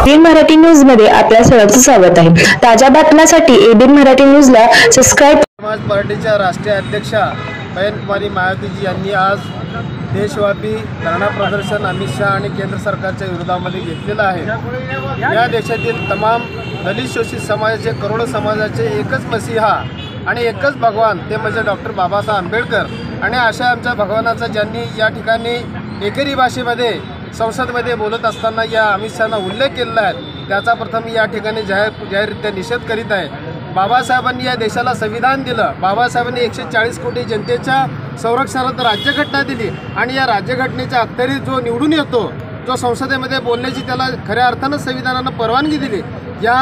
ABN Marathi news मध्ये आपल्या सर्वांचं स्वागत आहे। ताज्या बातम्यांसाठी एबीएन मराठी न्यूजला सबस्क्राइब। समाज पार्टीच्या राष्ट्रीय अध्यक्षा बहन कुमारी मायावतीजी यांनी आज देशव्यापी धरणा प्रदर्शन अमित शाह आणि केंद्र सरकारच्या विरोधामध्ये घेतलेलं आहे। या देशातील तमाम दलित शोषित समाजाचे करोडो समाजाचे एकच मसीहा आणि एकच भगवान ते म्हणजे डॉक्टर बाबासाहेब आंबेडकर आणि अशा आमच्या भगवानाचा ज्यांनी या ठिकाणी एकेरी भाषेमध्ये संसदमध्ये बोलत असताना या अमित शहांना उल्लेख केलेला आहे, त्याचा प्रथम या ठिकाणी जाहीररित्या निषेध करीत आहे। बाबासाहेबांनी या देशाला संविधान दिलं, बाबासाहेबांनी 140 कोटी जनतेच्या संरक्षणार्थ राज्यघटना दिली आणि या राज्यघटनेच्या अखेरीस जो निवडून येतो, जो संसदेमध्ये बोलण्याची त्याला खऱ्या अर्थानं संविधानानं परवानगी दिली। या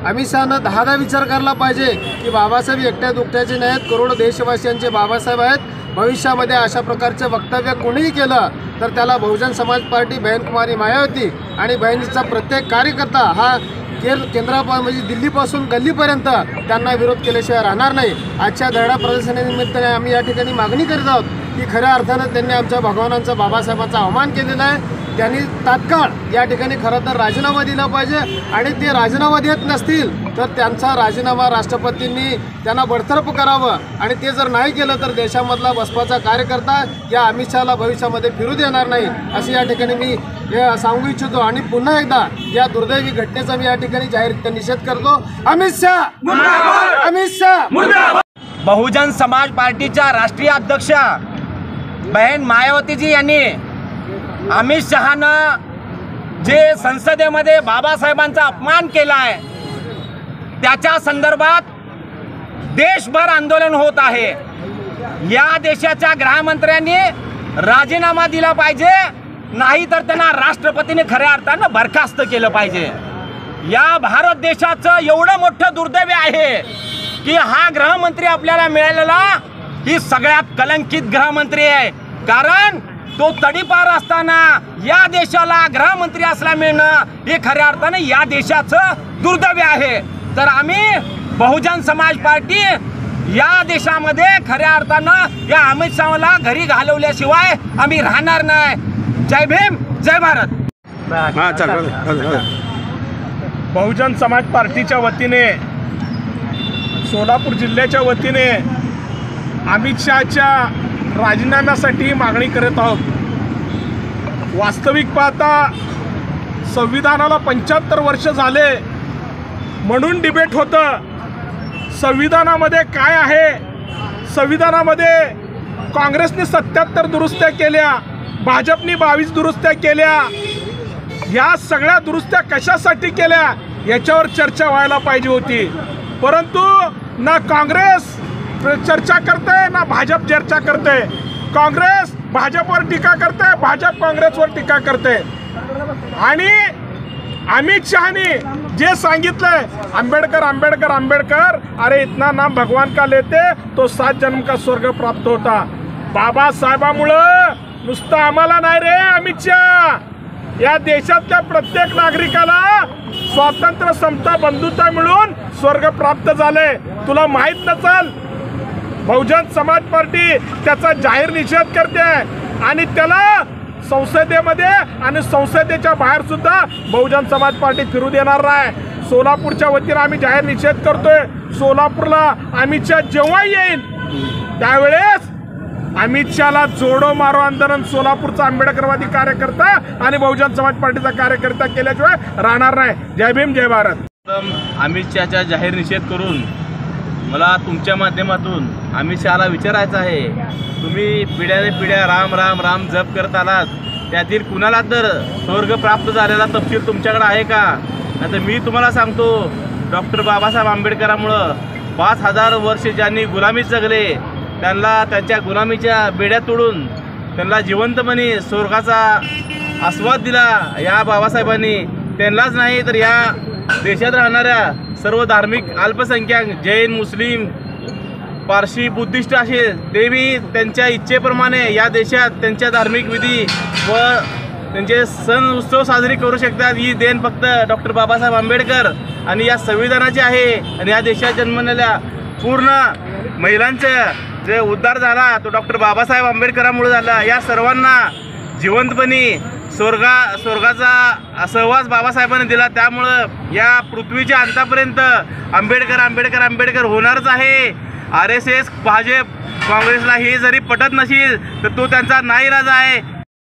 अमित शहानं 10 विचार करायला पाहिजे की बाबासाहेब एकट्या दुकट्याचे नाहीत, करोडो देशवासियांचे बाबासाहेब आहेत। भविष्यामध्ये अशा प्रकारचे वक्तव्य कोणीही केलं तर त्याला बहुजन समाज पार्टी बहन कुमारी मायावती आणि बहिणीचा प्रत्येक कार्यकर्ता हा केंद्रापासून म्हणजे दिल्लीपासून गल्लीपर्यंत त्यांना विरोध केल्याशिवाय राहणार नाही। आजच्या धरणा प्रदर्शनानिमित्ताने आम्ही या ठिकाणी मागणी करीत आहोत की खऱ्या अर्थानं त्यांनी आमच्या भगवानांचा बाबासाहेबांचा अवमान केलेला आहे। त्यांनी तात्काळ या ठिकाणी खरं तर राजीनामा दिला पाहिजे आणि ते राजीनामा देत नसतील तर त्यांचा राजीनामा राष्ट्रपतींनी त्यांना बडतर्फ करावं आणि ते जर नाही केलं तर देशामधला बसपाचा कार्यकर्ता या अमित शहाला भविष्यामध्ये फिरू देणार नाही असे या ठिकाणी मी सांगू इच्छितो। आणि पुन्हा एकदा या दुर्दैवी घटनेचा मी या ठिकाणी जाहीर निषेध करतो। अमित शाह मुर्दाबाद, अमित शाह मुर्दाबाद। बहुजन समाज पार्टीच्या राष्ट्रीय अध्यक्षा बहन मायावतीजी यांनी अमित शहानं जे संसदेमध्ये बाबासाहेबांचा अपमान केला आहे त्याच्या संदर्भात देशभर आंदोलन होत आहे। या देशाच्या गृहमंत्र्यांनी राजीनामा दिला पाहिजे, नाही तर त्यांना राष्ट्रपतीने खऱ्या अर्थानं बरखास्त केलं पाहिजे। या भारत देशाचं एवढं मोठं दुर्दैव आहे की हा गृहमंत्री आपल्याला मिळालेला ही सगळ्यात कलंकित गृहमंत्री आहे, कारण तो तडीपार असताना या देशाला गृहमंत्री असला मिळणं हे खऱ्या अर्थाने या देशाचं दुर्दैव आहे। तर आम्ही बहुजन समाज पार्टी या देशामध्ये खऱ्या अर्थानं या अमित शहाला घरी घालवल्याशिवाय आम्ही राहणार नाही। जय भीम, जय भारत। बहुजन समाज पार्टीच्या वतीने सोलापूर जिल्ह्याच्या वतीने अमित शहाच्या राजीनाम्यासाठी मागणी करत आहोत। वास्तविक पाहता संविधानाला 75 वर्ष झाले म्हणून डिबेट होतं। संविधानामध्ये काय आहे, संविधानामध्ये काँग्रेसने 77 दुरुस्त्या केल्या, भाजपने 22 दुरुस्त्या केल्या। या सगळ्या दुरुस्त्या कशासाठी केल्या याच्यावर चर्चा व्हायला पाहिजे होती, परंतु ना काँग्रेस चर्चा करते ना भाजप चर्चा करते। काँग्रेस भाजपवर टीका करते, भाजप काँग्रेसवर टीका करते। आणि अमित शहानी जे सांगितलंय आंबेडकर आंबेडकर आंबेडकर, अरे इतना नाम भगवान का लेते तो 7 जन्म का स्वर्ग प्राप्त होता। बाबासाहेबामुळं नुसतं आम्हाला नाही रे अमित शहा, या देशातल्या प्रत्येक नागरिकाला स्वातंत्र्य, समता, बंधुता मिळून स्वर्ग प्राप्त झाले। तुला माहित नसेल, बहुजन समाज पार्टी त्याचा जाहीर निषेध करते आणि त्याला संसदेमध्ये आणि संसदेच्या बाहेर सुद्धा बहुजन समाज पार्टी फिरू देणार नाही। सोलापूरच्या वतीने आम्ही जाहीर निषेध करतोय। सोलापूरला अमित शहा जेव्हा येईल त्यावेळेस अमित शहाला जोडो मारो आंदोलन सोलापूरचा आंबेडकरवादी कार्यकर्ता आणि बहुजन समाज पार्टीचा कार्यकर्ता केल्याशिवाय राहणार नाही। जय भीम, जय भारत। अमित शहाचा जाहीर निषेध करून मला तुमच्या माध्यमातून अमित शहाला विचारायचं आहे, तुम्ही पिढ्याने पिढ्या राम राम राम जप करत आलात, त्यातील कुणाला तर स्वर्ग प्राप्त झालेला तपशील तुमच्याकडे आहे का? आता मी तुम्हाला सांगतो, डॉक्टर बाबासाहेब आंबेडकरांमुळं 5000 वर्ष ज्यांनी गुलामीत जगले त्यांना त्यांच्या गुलामीच्या बेड्या तोडून त्यांना जिवंतपणे स्वर्गाचा आस्वाद दिला या बाबासाहेबांनी। त्यांनाच नाही तर या देशात राहणाऱ्या सर्व धार्मिक अल्पसंख्याक जैन, मुस्लिम, पारशी, बुद्धिस्ट असे ते बी त्यांच्या इच्छेप्रमाणे या देशात त्यांच्या धार्मिक विधी व त्यांचे सण उत्सव साजरे करू शकतात। ही देण फक्त डॉक्टर बाबासाहेब आंबेडकर आणि या संविधानाची आहे आणि या देशात जन्मलेल्या पूर्ण महिलांचं जे उद्धार झाला तो डॉक्टर बाबासाहेब आंबेडकरांमुळे झाला। या सर्वांना जिवंतपणे स्वर्गाचा सहवास बाबासाहेबांनी दिला, त्यामुळं या पृथ्वीच्या अंतापर्यंत आंबेडकर आंबेडकर आंबेडकर होणारच आहे. RSS भाजप काँग्रेसला हे जरी पटत नसेल तर तो त्यांचा नाईलाज आहे.